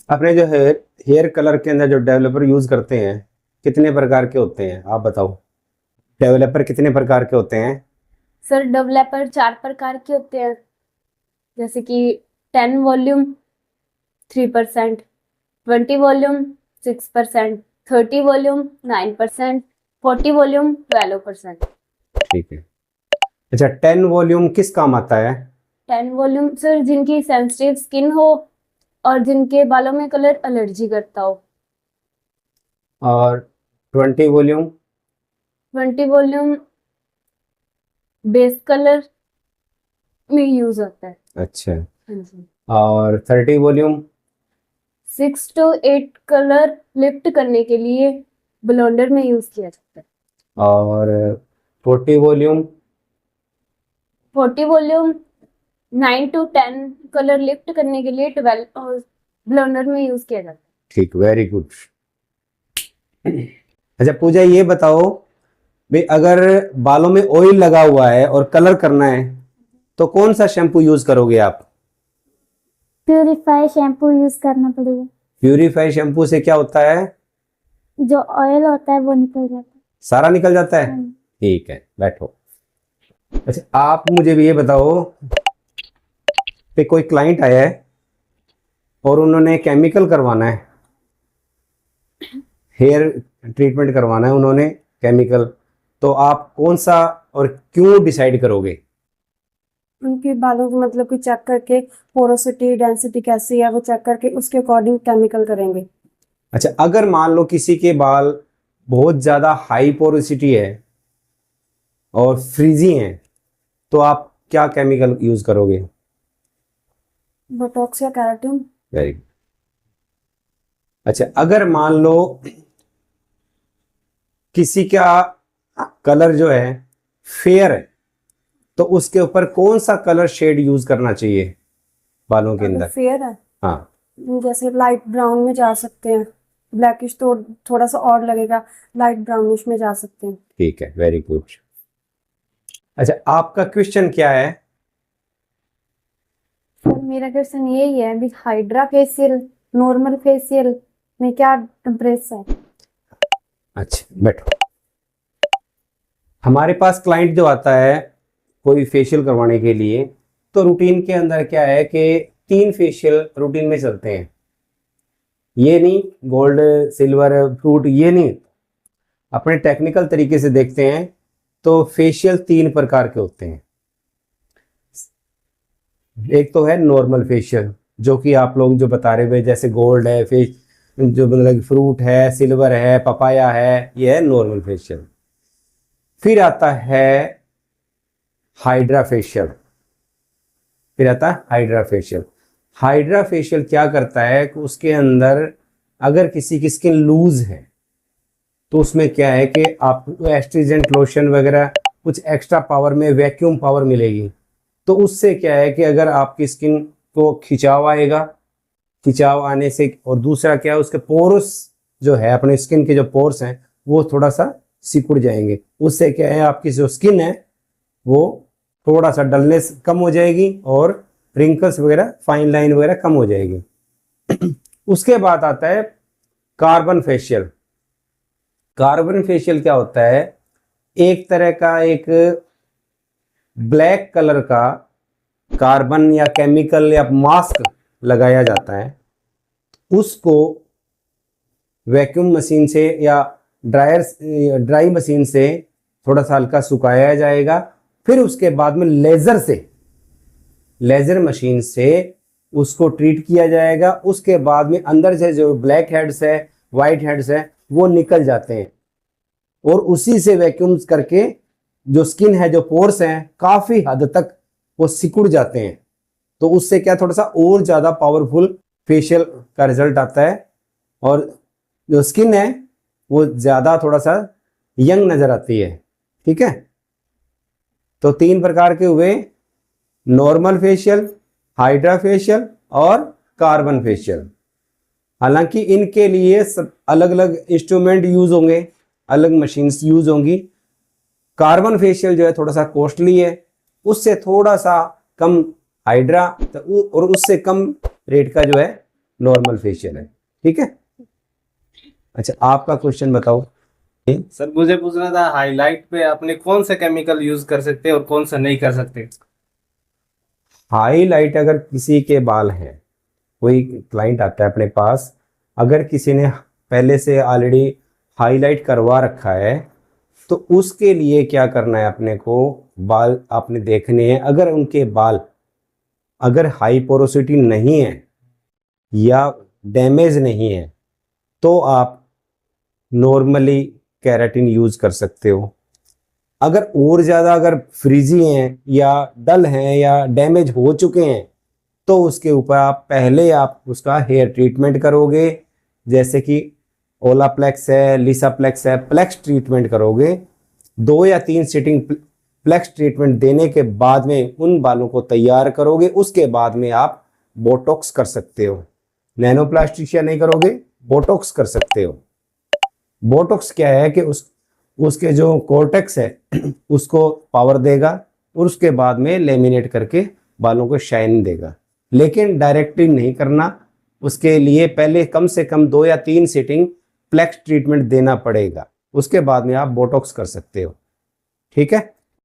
अपने जो hair colour के अंदर जो डेवलपर यूज करते हैं कितने प्रकार के होते हैं आप बताओ। डेवलपर कितने प्रकार के होते हैं? सर डेवलपर 4 प्रकार के होते हैं, जैसे कि 10 वॉल्यूम 3%, 20 वॉल्यूम 6%, 30 वॉल्यूम 9%, 40 वॉल्यूम 12%। ठीक है। अच्छा, 10 वॉल्यूम किस काम आता है? 10 वॉल्यूम सर जिनकी सेंसिटिव स्किन हो और जिनके बालों में कलर एलर्जी करता हो। और 20 वॉल्यूम? 20 वॉल्यूम बेस कलर में यूज होता है। अच्छा। हाँ जी। और 30 वॉल्यूम? 6 to 8 कलर लिफ्ट करने के लिए ब्लेंडर में यूज किया जाता है। और 40 volume? 40 volume 9 to 10 colour lift करने के लिए 12 ब्लेंडर में यूज किया जाता ठीक, वेरी गुड। अच्छा पूजा, ये बताओ भाई, अगर बालों में ऑयल लगा हुआ है और कलर करना है तो कौन सा शैम्पू यूज करोगे आप? प्यूरिफाई शैम्पू यूज करना पड़ेगा। प्यूरिफाई शैम्पू से क्या होता है? जो ऑयल होता है वो निकल जाता है। सारा निकल जाता है। हाँ। ठीक है, बैठो। अच्छा आप मुझे भी ये बताओ कि कोई क्लाइंट आया है और उन्होंने केमिकल करवाना है, हेयर ट्रीटमेंट करवाना है उन्होंने केमिकल, तो आप कौन सा और क्यों डिसाइड करोगे? उनके बालों को मतलब कि चेक करके पोरोसिटी डेंसिटी कैसी है वो चेक करके उसके अकॉर्डिंग केमिकल करेंगे। अच्छा, अगर मान लो किसी के बाल बहुत ज़्यादा हाई पोरोसिटी है और फ्रीजी हैं तो आप क्या केमिकल यूज करोगे? बोटॉक्स या केराटिन। Very good. अच्छा, अगर मान लो किसी का कलर जो है फेयर है तो उसके ऊपर कौन सा कलर शेड यूज करना चाहिए बालों के अगर अंदर? फेयर है हाँ। जैसे लाइट ब्राउन में जा सकते हैं, ब्लैकिश तो थोड़ा सा और लगेगा, लाइट ब्राउनिश में जा सकते हैं। ठीक है, वेरी गुड। अच्छा आपका क्वेश्चन क्या है? है। मेरा क्वेश्चन यही है अभी, हाइड्रा फेशियल नॉर्मल फेशियल में क्या डिफरेंस है? अच्छा बैठो। हमारे पास क्लाइंट जो आता है कोई फेशियल करवाने के लिए, तो रूटीन के अंदर क्या है कि 3 फेशियल रूटीन में चलते हैं। ये नहीं गोल्ड सिल्वर फ्रूट, ये नहीं, अपने टेक्निकल तरीके से देखते हैं तो फेशियल 3 प्रकार के होते हैं। एक तो है नॉर्मल फेशियल, जो कि आप लोग जो बता रहे हुए, जैसे गोल्ड है, फेस जो मतलब फ्रूट है, सिल्वर है, पपाया है, ये है नॉर्मल फेशियल। फिर आता है हाइड्रा फेशियल। फिर आता है हाइड्रा फेशियल। हाइड्रा फेशियल क्या करता है कि उसके अंदर अगर किसी की स्किन लूज है तो उसमें क्या है कि आपको एस्ट्रीजेंट लोशन वगैरह कुछ एक्स्ट्रा पावर में वैक्यूम पावर मिलेगी। तो उससे क्या है कि अगर आपकी स्किन को खिंचाव आएगा, खिंचाव आने से, और दूसरा क्या है उसके पोर्स जो है, अपने स्किन के जो पोर्स हैं वो थोड़ा सा सिकुड़ जाएंगे। उससे क्या है आपकी जो स्किन है वो थोड़ा सा डलनेस कम हो जाएगी और रिंकल्स वगैरह, फाइन लाइन वगैरह कम हो जाएगी। उसके बाद आता है कार्बन फेशियल। कार्बन फेशियल क्या होता है? एक तरह का एक ब्लैक कलर का कार्बन या केमिकल या मास्क लगाया जाता है, उसको वैक्यूम मशीन से या ड्राई मशीन से थोड़ा सा हल्का सुखाया जाएगा। फिर उसके बाद में लेजर मशीन से उसको ट्रीट किया जाएगा। उसके बाद में अंदर से जो ब्लैक हेड्स है, वाइट हेड्स है, वो निकल जाते हैं और उसी से वैक्यूम करके जो स्किन है, जो पोर्स हैं, काफी हद तक वो सिकुड़ जाते हैं। तो उससे क्या थोड़ा सा और ज्यादा पावरफुल फेशियल का रिजल्ट आता है और जो स्किन है वो ज्यादा थोड़ा सा यंग नजर आती है। ठीक है, तो 3 प्रकार के हुए, नॉर्मल फेशियल, हाइड्रा फेशियल और कार्बन फेशियल। हालांकि इनके लिए सब अलग अलग इंस्ट्रूमेंट यूज होंगे, अलग मशीन्स यूज होंगी। कार्बन फेशियल जो है थोड़ा सा कॉस्टली है, उससे थोड़ा सा कम हाइड्रा और उससे कम रेट का जो है नॉर्मल फेशियल है। ठीक है, अच्छा आपका क्वेश्चन बताओ। सर मुझे पूछना था, हाईलाइट पे अपने कौन से केमिकल यूज कर सकते हैं और कौन सा नहीं कर सकते? हाईलाइट अगर किसी के बाल हैं, कोई क्लाइंट आता है अपने पास, अगर किसी ने पहले से ऑलरेडी हाईलाइट करवा रखा है तो उसके लिए क्या करना है, अपने को बाल आपने देखने हैं। अगर उनके बाल अगर हाई पोरोसिटी नहीं है या डैमेज नहीं है तो आप नॉर्मली केराटिन यूज कर सकते हो। अगर और ज़्यादा अगर फ्रीजी हैं या डल हैं या डैमेज हो चुके हैं तो उसके ऊपर आप उसका हेयर ट्रीटमेंट करोगे, जैसे कि ओलाप्लेक्स है, लिसाप्लेक्स है, प्लेक्स ट्रीटमेंट करोगे। 2 या 3 सिटिंग प्लेक्स ट्रीटमेंट देने के बाद में उन बालों को तैयार करोगे। उसके बाद में आप बोटॉक्स कर सकते हो। नैनोप्लास्टिक या नहीं करोगे, बोटॉक्स कर सकते हो। बोटॉक्स क्या है कि उसके जो कॉर्टेक्स है उसको पावर देगा और उसके बाद में लेमिनेट करके बालों को शाइन देगा। लेकिन डायरेक्टली नहीं करना, उसके लिए पहले कम से कम 2 या 3 सिटिंग प्लेक्स ट्रीटमेंट देना पड़ेगा। उसके बाद में आप बोटॉक्स कर सकते हो। ठीक है।